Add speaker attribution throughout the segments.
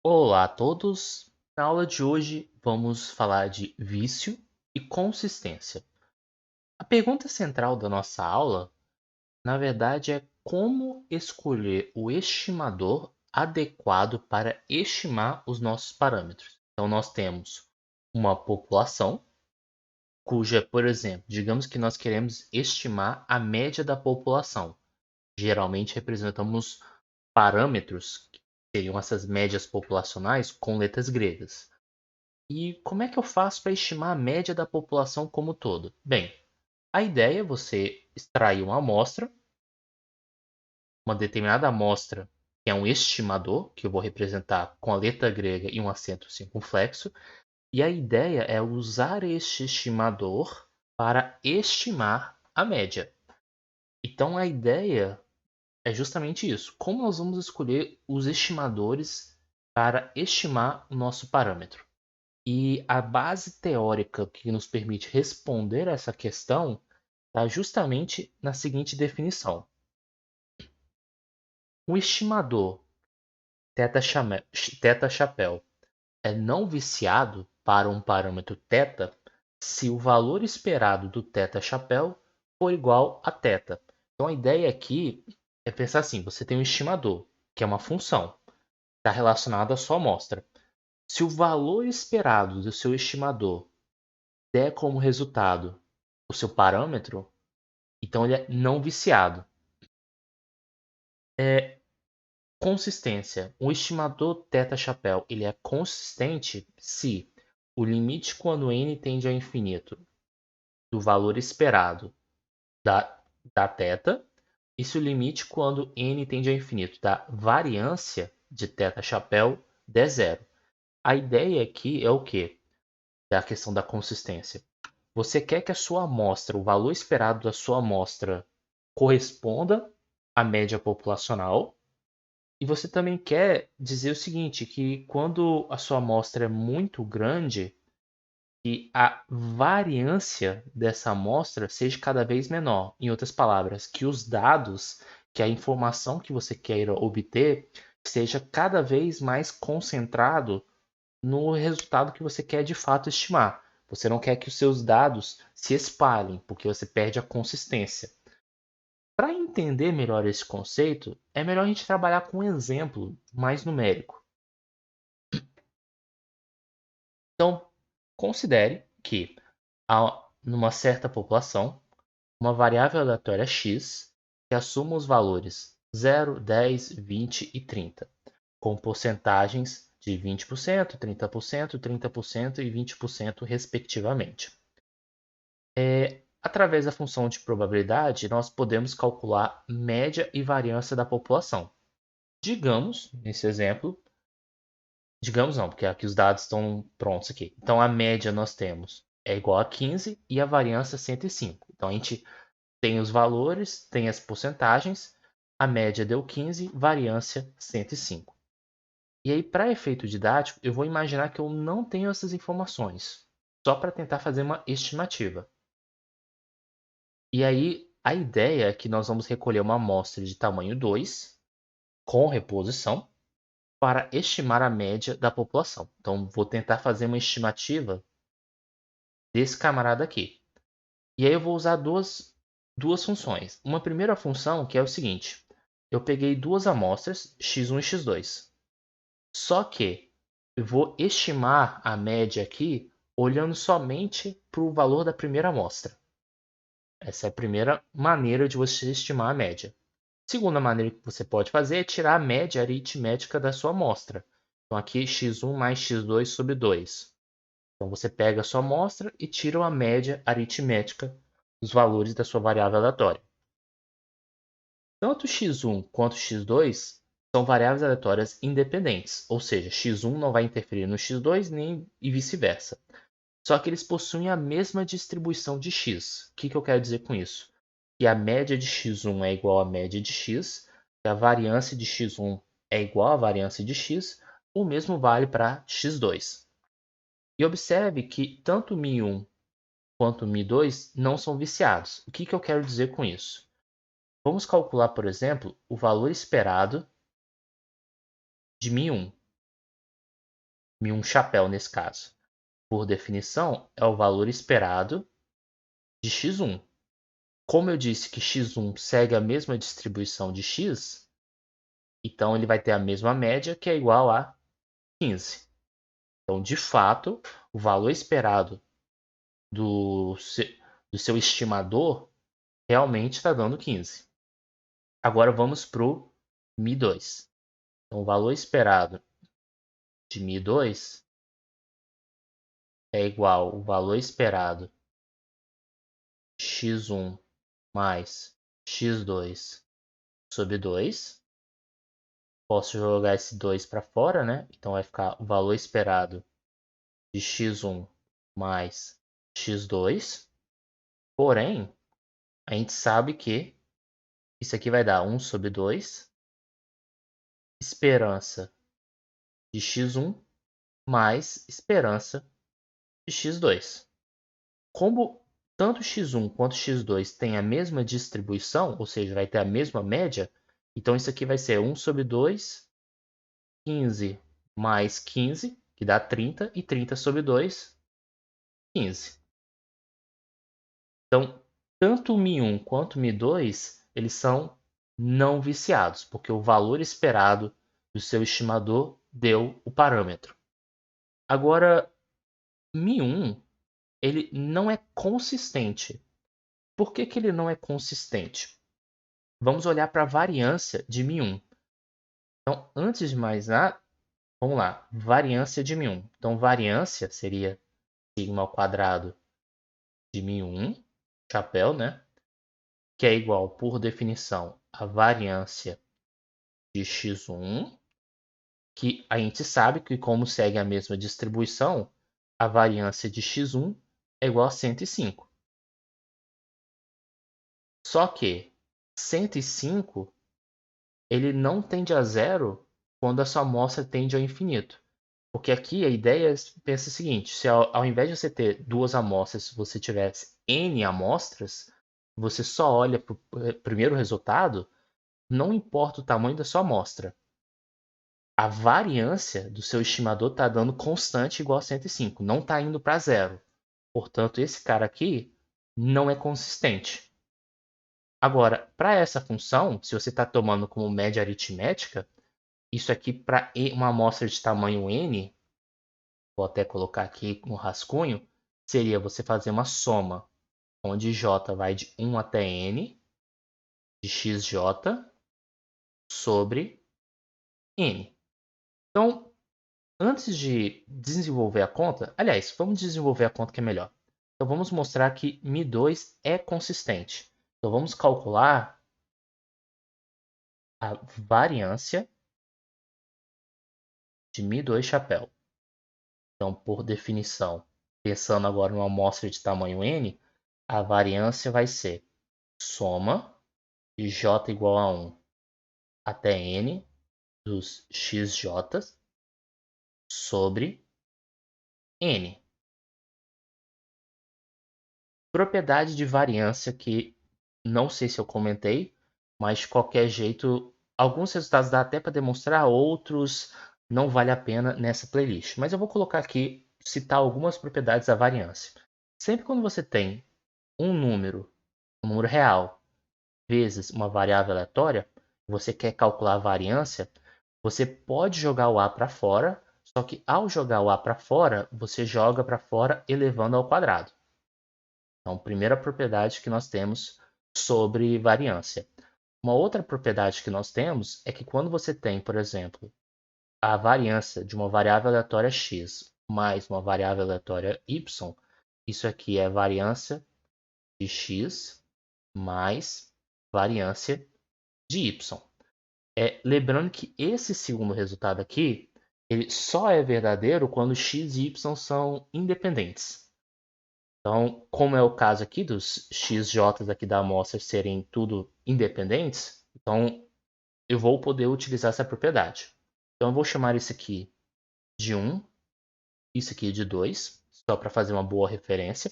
Speaker 1: Olá a todos! Na aula de hoje vamos falar de vício e consistência. A pergunta central da nossa aula, na verdade, é como escolher o estimador adequado para estimar os nossos parâmetros. Então, nós temos uma população, cuja, por exemplo, digamos que nós queremos estimar a média da população. Geralmente representamos parâmetros, que seriam essas médias populacionais, com letras gregas. E como é que eu faço para estimar a média da população como um todo? Bem, a ideia é você extrair uma amostra, uma determinada amostra, que é um estimador, que eu vou representar com a letra grega e um acento circunflexo, e a ideia é usar este estimador para estimar a média. Então a ideia é justamente isso. Como nós vamos escolher os estimadores para estimar o nosso parâmetro? E a base teórica que nos permite responder essa questão está justamente na seguinte definição: um estimador θ-chapéu é não viciado para um parâmetro θ se o valor esperado do θ-chapéu for igual a θ. Então a ideia aqui é pensar assim: você tem um estimador, que é uma função, está relacionado à sua amostra. Se o valor esperado do seu estimador der como resultado o seu parâmetro, então ele é não viciado. Consistência. O estimador θ-chapéu ele é consistente se o limite quando n tende ao infinito do valor esperado da θ e se o limite quando n tende ao infinito da variância de θ-chapéu der zero. A ideia aqui é o quê? Da questão da consistência. Você quer que a sua amostra, o valor esperado da sua amostra, corresponda à média populacional. E você também quer dizer o seguinte, que quando a sua amostra é muito grande, que a variância dessa amostra seja cada vez menor. Em outras palavras, que os dados, que a informação que você queira obter, seja cada vez mais concentrado no resultado que você quer de fato estimar. Você não quer que os seus dados se espalhem, porque você perde a consistência. Para entender melhor esse conceito, é melhor a gente trabalhar com um exemplo mais numérico. Então, considere que, numa certa população, uma variável aleatória x que assuma os valores 0, 10, 20 e 30, com porcentagens de 20%, 30%, 30% e 20%, respectivamente. Através da função de probabilidade, nós podemos calcular média e variância da população. Digamos, nesse exemplo, digamos não, porque aqui os dados estão prontos aqui. Então a média nós temos é igual a 15 e a variância 105. Então a gente tem os valores, tem as porcentagens, a média deu 15, variância 105. E aí, para efeito didático, eu vou imaginar que eu não tenho essas informações, só para tentar fazer uma estimativa. E aí, a ideia é que nós vamos recolher uma amostra de tamanho 2, com reposição, para estimar a média da população. Então, vou tentar fazer uma estimativa desse camarada aqui. E aí eu vou usar duas funções. Uma primeira função que é o seguinte. Eu peguei duas amostras, x1 e x2. Só que eu vou estimar a média aqui olhando somente para o valor da primeira amostra. Essa é a primeira maneira de você estimar a média. Segunda maneira que você pode fazer é tirar a média aritmética da sua amostra. Então aqui x1 mais x2 sobre 2. Então você pega a sua amostra e tira a média aritmética dos valores da sua variável aleatória. Tanto x1 quanto x2 são variáveis aleatórias independentes, ou seja, x1 não vai interferir no x2 nem e vice-versa. Só que eles possuem a mesma distribuição de x. O que eu quero dizer com isso? Que a média de x1 é igual à média de x, que a variância de x1 é igual à variância de x, o mesmo vale para x2. E observe que tanto μ1 quanto μ2 não são viciados. O que eu quero dizer com isso? Vamos calcular, por exemplo, o valor esperado de μ1. Mi1 chapéu nesse caso, por definição, é o valor esperado de x1. Como eu disse que x1 segue a mesma distribuição de x, então ele vai ter a mesma média, que é igual a 15. Então, de fato, o valor esperado do seu estimador realmente está dando 15. Agora vamos para o Mi2. Então, o valor esperado de Mi2 é igual ao valor esperado de x1 mais x2 sobre 2. Posso jogar esse 2 para fora, né? Então vai ficar o valor esperado de x1 mais x2. Porém, a gente sabe que isso aqui vai dar 1 sobre 2, esperança de x1 mais esperança de x2. Como tanto x1 quanto x2 têm a mesma distribuição, ou seja, vai ter a mesma média, então isso aqui vai ser 1 sobre 2, 15 mais 15, que dá 30, e 30 sobre 2, 15. Então, tanto o Mi1 quanto o Mi2, eles são não viciados, porque o valor esperado do seu estimador deu o parâmetro. Agora, Mi1, ele não é consistente. Por que ele não é consistente? Vamos olhar para a variância de Mi1. Então, antes de mais nada, vamos lá, variância de Mi1. Então, variância seria sigma ao quadrado de Mi1, chapéu, né? Que é igual, por definição, a variância de x1, que a gente sabe que, como segue a mesma distribuição, a variância de x1 é igual a 105. Só que 105 ele não tende a zero quando a sua amostra tende ao infinito. Porque aqui a ideia pensa o seguinte: se ao invés de você ter duas amostras, se você tivesse n amostras, você só olha para o primeiro resultado, não importa o tamanho da sua amostra. A variância do seu estimador está dando constante igual a 105, não está indo para zero. Portanto, esse cara aqui não é consistente. Agora, para essa função, se você está tomando como média aritmética, isso aqui para uma amostra de tamanho n, vou até colocar aqui no rascunho, seria você fazer uma soma, onde j vai de 1 até n, de xj sobre n. Então, antes de desenvolver a conta, aliás, vamos desenvolver a conta que é melhor. Então, vamos mostrar que Mi2 é consistente. Então, vamos calcular a variância de Mi2 chapéu. Então, por definição, pensando agora numa amostra de tamanho n, a variância vai ser soma de j igual a 1 até n dos xj sobre n. Propriedade de variância que não sei se eu comentei, mas de qualquer jeito, alguns resultados dá até para demonstrar, outros não vale a pena nessa playlist. Mas eu vou colocar aqui, citar algumas propriedades da variância. Sempre quando você tem um número real, vezes uma variável aleatória, você quer calcular a variância, você pode jogar o a para fora, só que ao jogar o a para fora, você joga para fora elevando ao quadrado. Então, primeira propriedade que nós temos sobre variância. Uma outra propriedade que nós temos é que quando você tem, por exemplo, a variância de uma variável aleatória x mais uma variável aleatória y, isso aqui é variância de x mais variância de y. Lembrando que esse segundo resultado aqui, ele só é verdadeiro quando x e y são independentes. Então, como é o caso aqui dos xj aqui da amostra serem tudo independentes, então eu vou poder utilizar essa propriedade. Então eu vou chamar isso aqui de 1, isso aqui de 2, só para fazer uma boa referência.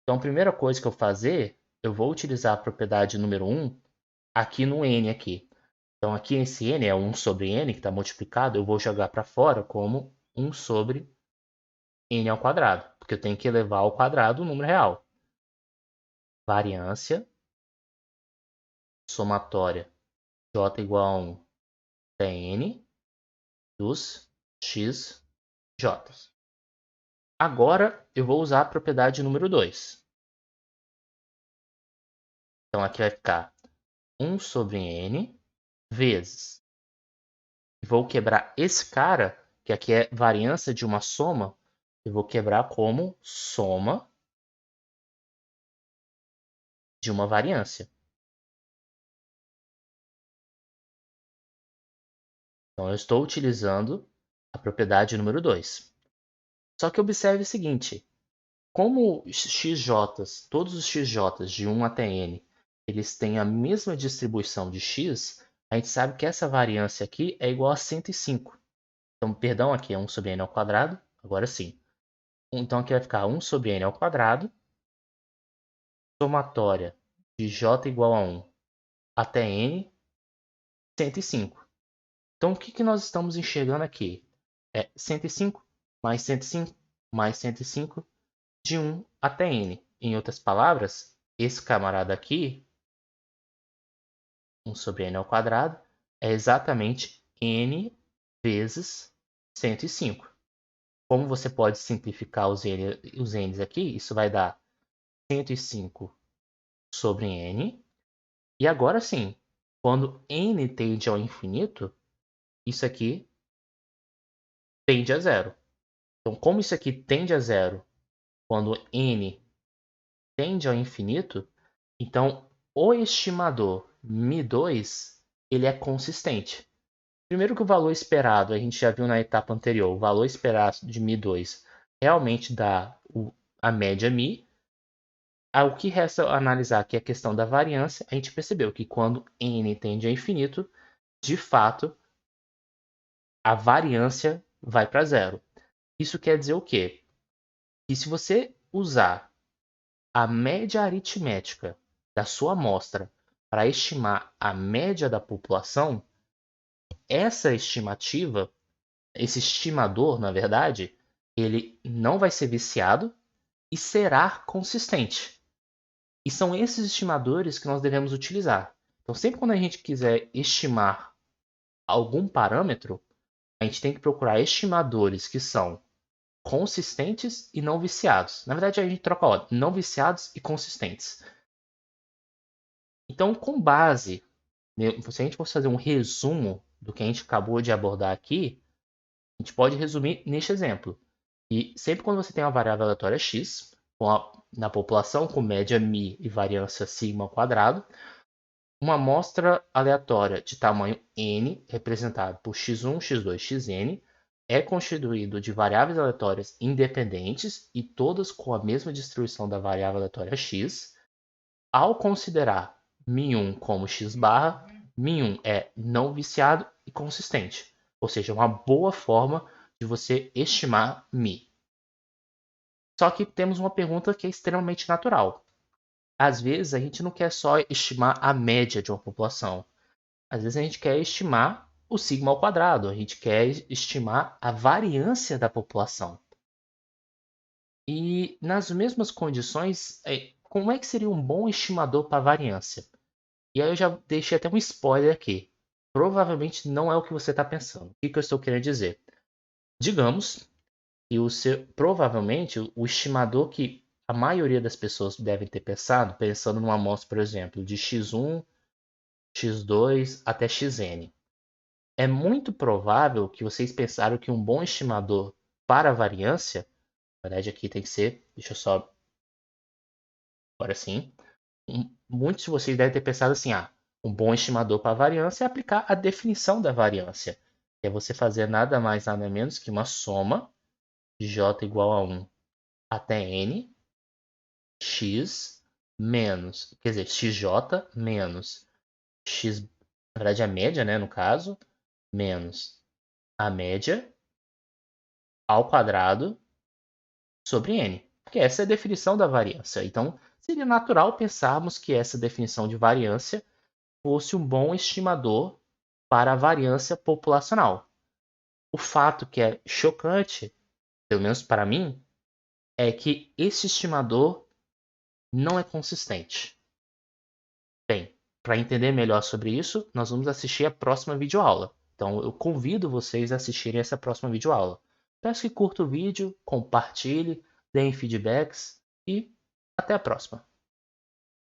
Speaker 1: Então a primeira coisa que eu fazer, eu vou utilizar a propriedade número 1 aqui no n aqui. Então aqui esse n é 1 sobre n, que está multiplicado, eu vou jogar para fora como 1 sobre n ao quadrado, porque eu tenho que elevar ao quadrado o número real. Variância somatória j igual a 1 até n dos xj. Agora eu vou usar a propriedade número 2. Então aqui vai ficar 1 sobre n vezes. Vou quebrar esse cara, que aqui é variância de uma soma, eu vou quebrar como soma de uma variância. Então eu estou utilizando a propriedade número 2. Só que observe o seguinte, como xj's, todos os xj's de 1 até n, eles têm a mesma distribuição de x, a gente sabe que essa variância aqui é igual a 105. Então, perdão, aqui é 1 sobre n ao quadrado, agora sim. Então aqui vai ficar 1 sobre n ao quadrado, somatória de j igual a 1 até n, 105. Então o que nós estamos enxergando aqui? É 105 mais 105 mais 105 de 1 até n. Em outras palavras, esse camarada aqui, 1 sobre n ao quadrado, é exatamente n vezes 105. Como você pode simplificar os n's aqui, isso vai dar 105 sobre n. E agora sim, quando n tende ao infinito, isso aqui tende a zero. Então, como isso aqui tende a zero quando n tende ao infinito, então o estimador μ2 ele é consistente. Primeiro que o valor esperado, a gente já viu na etapa anterior, o valor esperado de μ2 realmente dá a média μ. O que resta analisar aqui é a questão da variância. A gente percebeu que quando n tende a infinito, de fato, a variância vai para zero. Isso quer dizer o quê? Que se você usar a média aritmética da sua amostra para estimar a média da população, essa estimativa, esse estimador, na verdade, ele não vai ser viciado e será consistente. E são esses estimadores que nós devemos utilizar. Então, sempre quando a gente quiser estimar algum parâmetro, a gente tem que procurar estimadores que são consistentes e não viciados. Na verdade, a gente troca a ordem, não viciados e consistentes. Então, com base, se a gente fosse fazer um resumo do que a gente acabou de abordar aqui, a gente pode resumir neste exemplo. E sempre quando você tem uma variável aleatória x, na população com média μ e variância sigma ao quadrado, uma amostra aleatória de tamanho n, representada por x1, x2, xn, é constituído de variáveis aleatórias independentes e todas com a mesma distribuição da variável aleatória x. Ao considerar μ1 como x barra, μ1 é não viciado e consistente, ou seja, uma boa forma de você estimar μ. Só que temos uma pergunta que é extremamente natural. Às vezes a gente não quer só estimar a média de uma população. Às vezes a gente quer estimar o sigma ao quadrado, a gente quer estimar a variância da população. E nas mesmas condições, como é que seria um bom estimador para variância? E aí eu já deixei até um spoiler aqui. Provavelmente não é o que você está pensando. O que eu estou querendo dizer? Digamos que provavelmente o estimador que a maioria das pessoas devem ter pensando numa amostra, por exemplo, de x1, x2 até xn. É muito provável que vocês pensaram que um bom estimador para a variância, na verdade aqui tem que ser, deixa eu só, agora sim, muitos de vocês devem ter pensado assim, um bom estimador para a variância é aplicar a definição da variância, que é você fazer nada mais nada menos que uma soma de j igual a 1 até n, x menos, quer dizer, xj menos x, na verdade a média, né, no caso, menos a média ao quadrado sobre n. Porque essa é a definição da variância. Então, seria natural pensarmos que essa definição de variância fosse um bom estimador para a variância populacional. O fato que é chocante, pelo menos para mim, é que esse estimador não é consistente. Bem, para entender melhor sobre isso, nós vamos assistir a próxima videoaula. Então, eu convido vocês a assistirem essa próxima videoaula. Peço que curta o vídeo, compartilhe, deem feedbacks e até a próxima.